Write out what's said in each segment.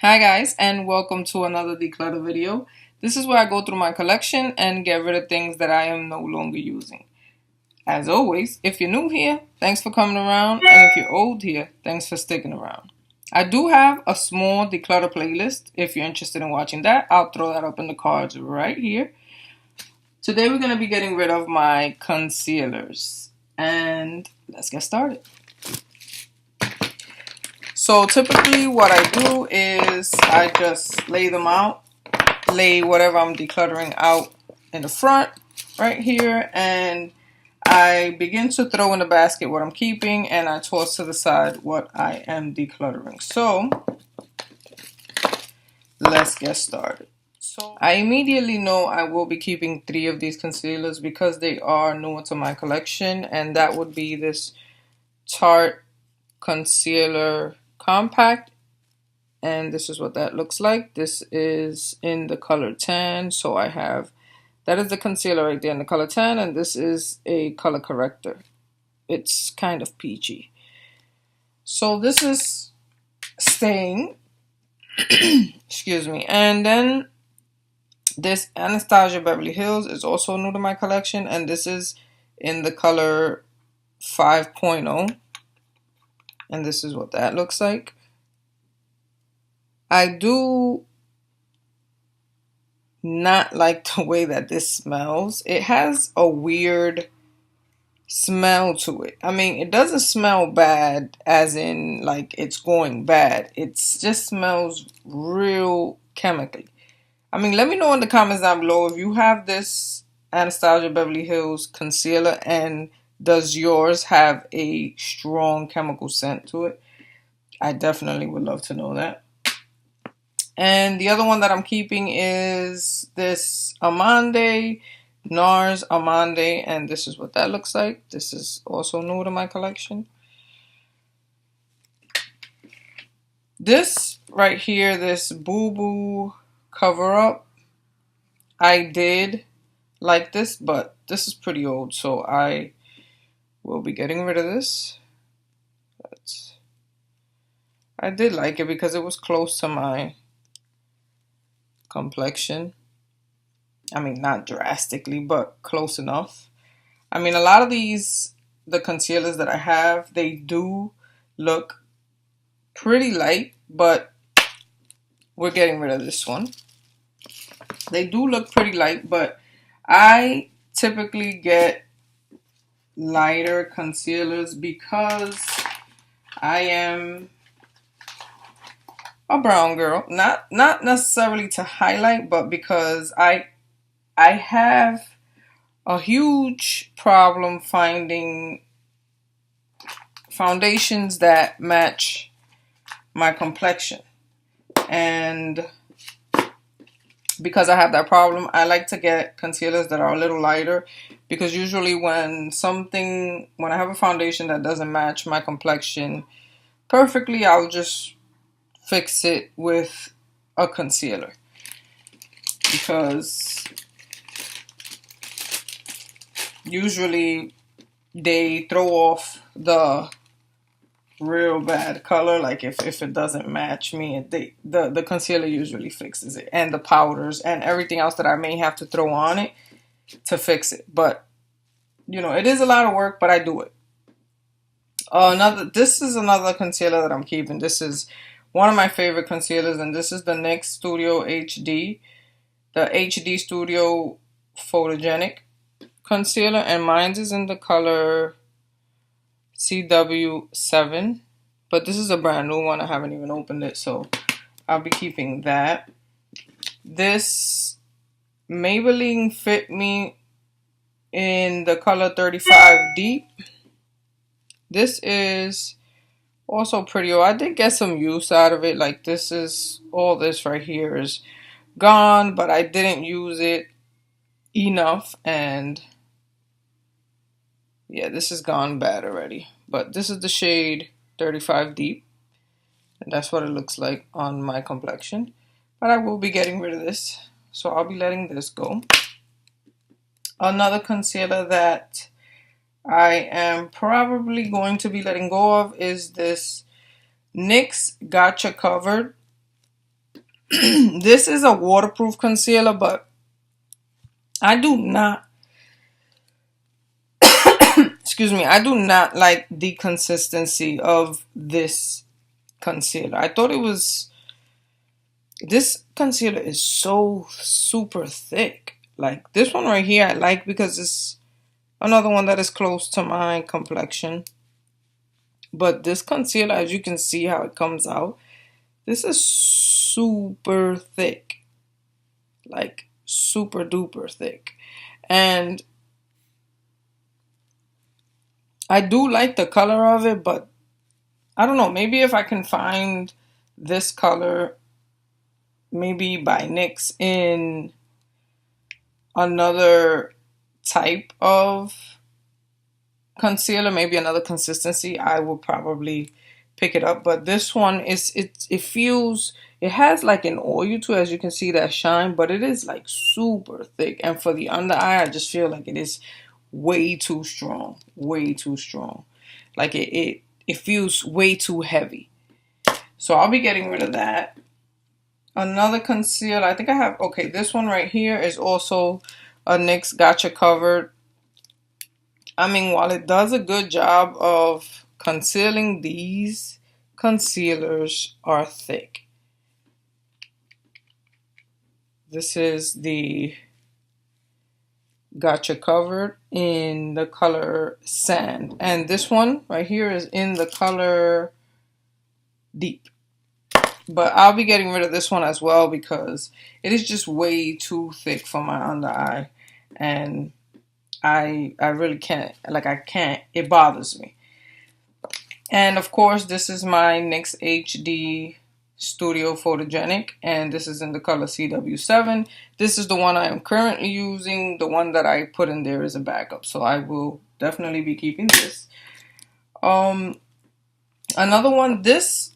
Hi guys, and welcome to another declutter video. This is where I go through my collection and get rid of things that I am no longer using. As always, if you're new here, thanks for coming around, and if you're old here, thanks for sticking around. I do have a small declutter playlist. If you're interested in watching that, I'll throw that up in the cards right here. Today we're going to be getting rid of my concealers, and let's get started. So typically what I do is I just lay them out, lay whatever I'm decluttering out in the front right here, and I begin to throw in the basket what I'm keeping, and I toss to the side what I am decluttering. So let's get started. So I immediately know I will be keeping 3 of these concealers because they are newer to my collection, and that would be this Tarte Concealer Compact, and this is what that looks like. This is in the color tan, so I have, that is the concealer right there in the color tan, and this is a color corrector. It's kind of peachy. So this is staying, excuse me, and then this Anastasia Beverly Hills is also new to my collection, and this is in the color 5.0, and this is what that looks like. I do not like the way that this smells. It has a weird smell to it. I mean, it doesn't smell bad as in like it's going bad. It just smells real chemically. I mean, let me know in the comments down below if you have this Anastasia Beverly Hills concealer, and does yours have a strong chemical scent to it? I definitely would love to know that. And the other one that I'm keeping is this Amande, NARS Amande, and this is what that looks like. This is also new to my collection. This right here, this Boo Boo cover up, I did like this, but this is pretty old, so I will be getting rid of this. I did like it because it was close to my complexion. I mean, not drastically, but close enough. I mean, a lot of the concealers that I have, they do look pretty light, but we're getting rid of this one. They do look pretty light, but I typically get lighter concealers because I am a brown girl. Not necessarily to highlight, but because I have a huge problem finding foundations that match my complexion. And because I have that problem, I like to get concealers that are a little lighter, because usually when I have a foundation that doesn't match my complexion perfectly, I'll just fix it with a concealer, because usually they throw off the real bad color. Like if it doesn't match me, the concealer usually fixes it, and the powders and everything else that I may have to throw on it to fix it. But you know, it is a lot of work, but I do it. This is another concealer that I'm keeping. This is one of my favorite concealers, and this is the NYX Studio HD, the HD Studio Photogenic concealer, and mine is in the color CW7, but this is a brand new one. I haven't even opened it, so I'll be keeping that. This Maybelline Fit Me in the color 35 Deep. This is also pretty old. I did get some use out of it. Like all this right here is gone, but I didn't use it enough, and yeah, this is gone bad already. But this is the shade 35 Deep, and that's what it looks like on my complexion. But I will be getting rid of this, so I'll be letting this go. Another concealer that I am probably going to be letting go of is this NYX Gotcha Covered This is a waterproof concealer, but I do not, excuse me, I do not like the consistency of this concealer. I thought it was, this concealer is so super thick. Like this one right here I like because it's another one that is close to my complexion. But this concealer, as you can see how it comes out, this is super thick. Like super duper thick. And I do like the color of it, but I don't know, maybe if I can find this color, maybe by NYX in another type of concealer, maybe another consistency, I will probably pick it up. But this one is, it feels, it has like an oil to it, as you can see that shine, but it is like super thick. And for the under eye, I just feel like it is way too strong, way too strong. Like it feels way too heavy. So I'll be getting rid of that. Another concealer, I think I have, okay, this one right here is also a NYX Gotcha Covered. I mean, while it does a good job of concealing, these concealers are thick. This is the Gotcha Covered in the color Sand. And this one right here is in the color Deep. But I'll be getting rid of this one as well because it is just way too thick for my under eye. And I really can't, like I can't, it bothers me. And of course, this is my NYX HD Studio Photogenic, and this is in the color CW7. This is the one I am currently using. The one that I put in there is a backup, so I will definitely be keeping this. Another one, this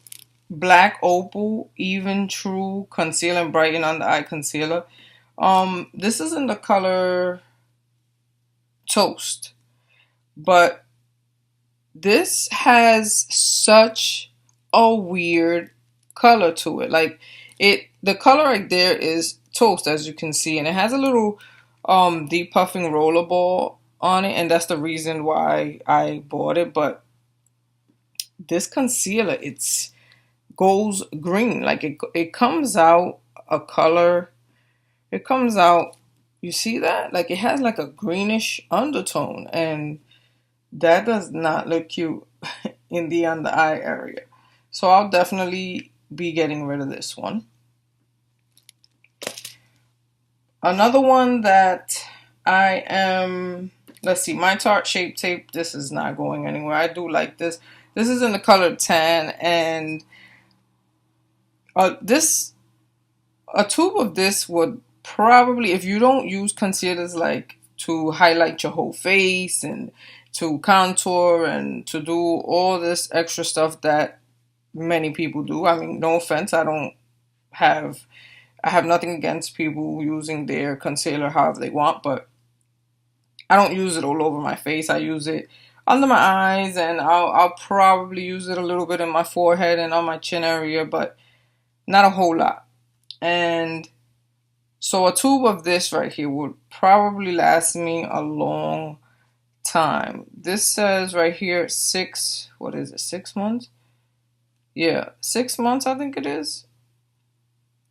Black Opal Even True Conceal and Brighten Under Eye Concealer. This is in the color Toast, but this has such a weird color to it. Like the color right there is Toast, as you can see, and it has a little depuffing rollerball on it, and that's the reason why I bought it. But this concealer, it's goes green. Like it comes out a color. It comes out, you see that? Like it has like a greenish undertone, and that does not look cute in the under eye area. So I'll definitely be getting rid of this one. Another one that I am, let's see, my Tarte Shape Tape. This is not going anywhere. I do like this. This is in the color Tan, and a tube of this would probably, if you don't use concealers like to highlight your whole face and to contour and to do all this extra stuff that many people do. I mean, no offense, I have nothing against people using their concealer however they want, but I don't use it all over my face. I use it under my eyes, and I'll probably use it a little bit in my forehead and on my chin area, but not a whole lot. And so a tube of this right here would probably last me a long time. This says right here 6 months? Yeah, 6 months I think it is.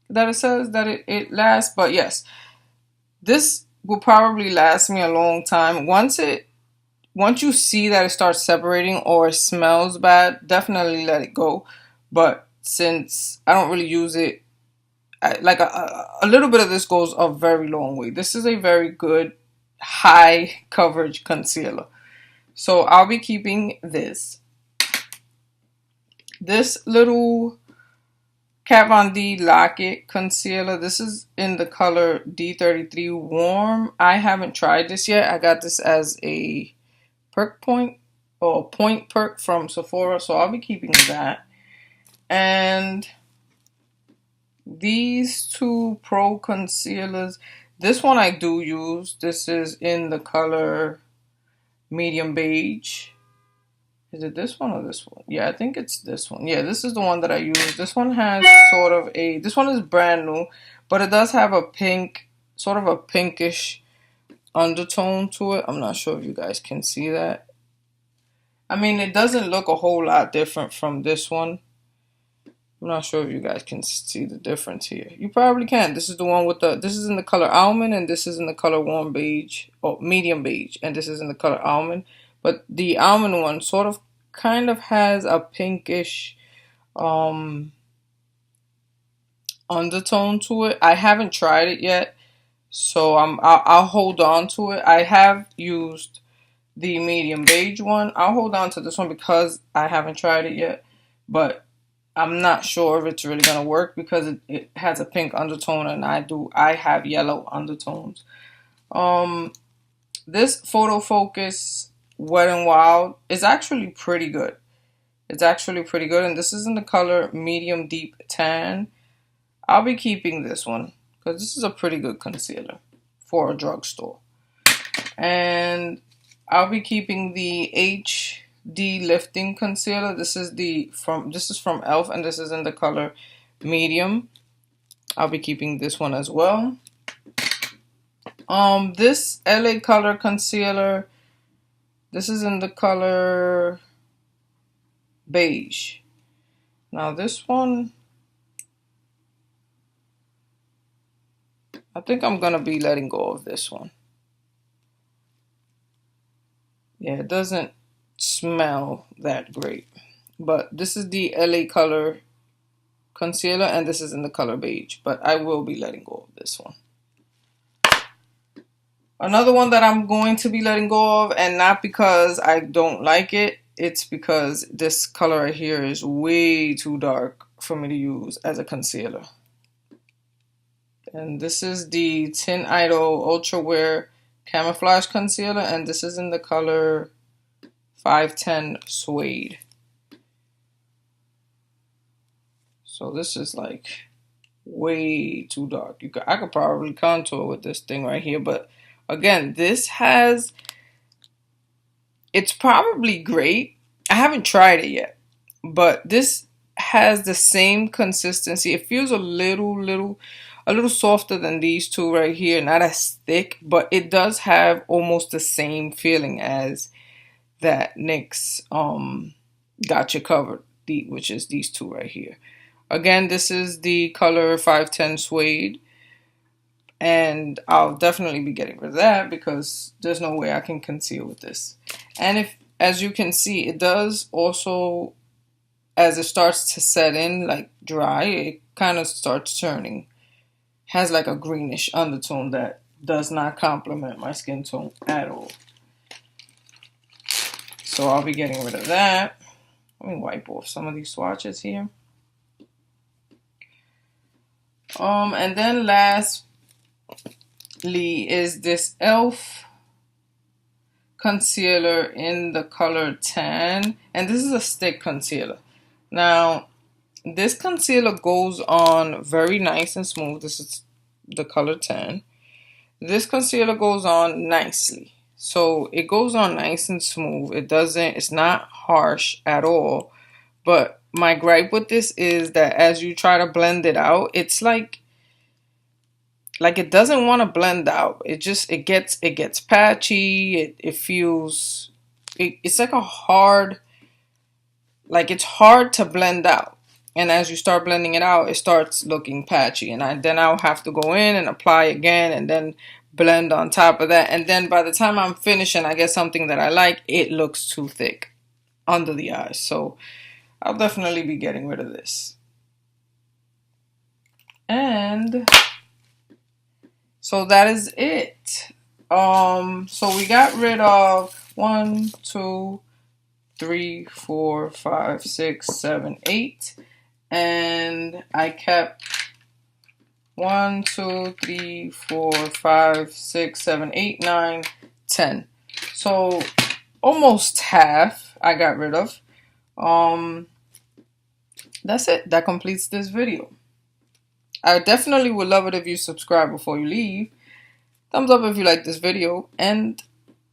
That it says that it lasts. But yes, this will probably last me a long time. Once you see that it starts separating or it smells bad, definitely let it go. But since I don't really use it, like a little bit of this goes a very long way. This is a very good high coverage concealer. So I'll be keeping this. This little Kat Von D Lock-It concealer. This is in the color D33 Warm. I haven't tried this yet. I got this as a perk point or point perk from Sephora. So I'll be keeping that. And these two Pro concealers. This one I do use. This is in the color Medium Beige. Is it this one or this one? Yeah, I think it's this one. Yeah, this is the one that I use. This one has sort of a, this one is brand new, but it does have a pink, sort of a pinkish undertone to it. I'm not sure if you guys can see that. I mean, it doesn't look a whole lot different from this one. I'm not sure if you guys can see the difference here. You probably can. This is the one with the, this is in the color almond, and this is in the color warm beige, or medium beige, and this is in the color almond. But the almond one sort of kind of has a pinkish undertone to it. I haven't tried it yet, so I'll hold on to it. I have used the medium beige one. I'll hold on to this one because I haven't tried it yet, but I'm not sure if it's really gonna work because it has a pink undertone, and I have yellow undertones. This Photo Focus Wet n Wild is actually pretty good. It's actually pretty good, and this is in the color medium deep tan. I'll be keeping this one because this is a pretty good concealer for a drugstore. And I'll be keeping the HD Lifting Concealer. This is from e.l.f. and this is in the color medium. I'll be keeping this one as well. This LA Color Concealer, this is in the color beige. Now this one, I think I'm gonna be letting go of this one. Yeah, it doesn't smell that great. But this is the LA Color Concealer, and this is in the color beige. But I will be letting go of this one. Another one that I'm going to be letting go of, and not because I don't like it, it's because this color right here is way too dark for me to use as a concealer. And this is the Tin Idol Ultra Wear Camouflage Concealer, and this is in the color 510 Suede. So this is like way too dark. I could probably contour with this thing right here, but again, this has, it's probably great. I haven't tried it yet, but this has the same consistency. It feels a little softer than these two right here, not as thick, but it does have almost the same feeling as that NYX Got You Covered, which is these two right here. Again, this is the color 510 Suede, and I'll definitely be getting rid of that because there's no way I can conceal with this. And if, as you can see, it does also, as it starts to set in, like dry, it kind of starts turning. Has like a greenish undertone that does not complement my skin tone at all. So I'll be getting rid of that. Let me wipe off some of these swatches here. And then lastly is this e.l.f. concealer in the color tan, and this is a stick concealer. Now, this concealer goes on very nice and smooth. This is the color tan. This concealer goes on nicely. So it goes on nice and smooth. It's not harsh at all. But my gripe with this is that as you try to blend it out, it's like it doesn't want to blend out. It gets patchy. It feels, it's like a hard, like it's hard to blend out. And as you start blending it out, it starts looking patchy. And then I'll have to go in and apply again and then blend on top of that. And then by the time I'm finished and I get something that I like, it looks too thick under the eyes. So I'll definitely be getting rid of this. And so that is it. So we got rid of 1, 2, 3, 4, 5, 6, 7, 8. And I kept 1, 2, 3, 4, 5, 6, 7, 8, 9, 10. So almost half I got rid of. That's it. That completes this video. I definitely would love it if you subscribe before you leave. Thumbs up if you like this video. And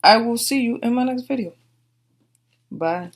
I will see you in my next video. Bye.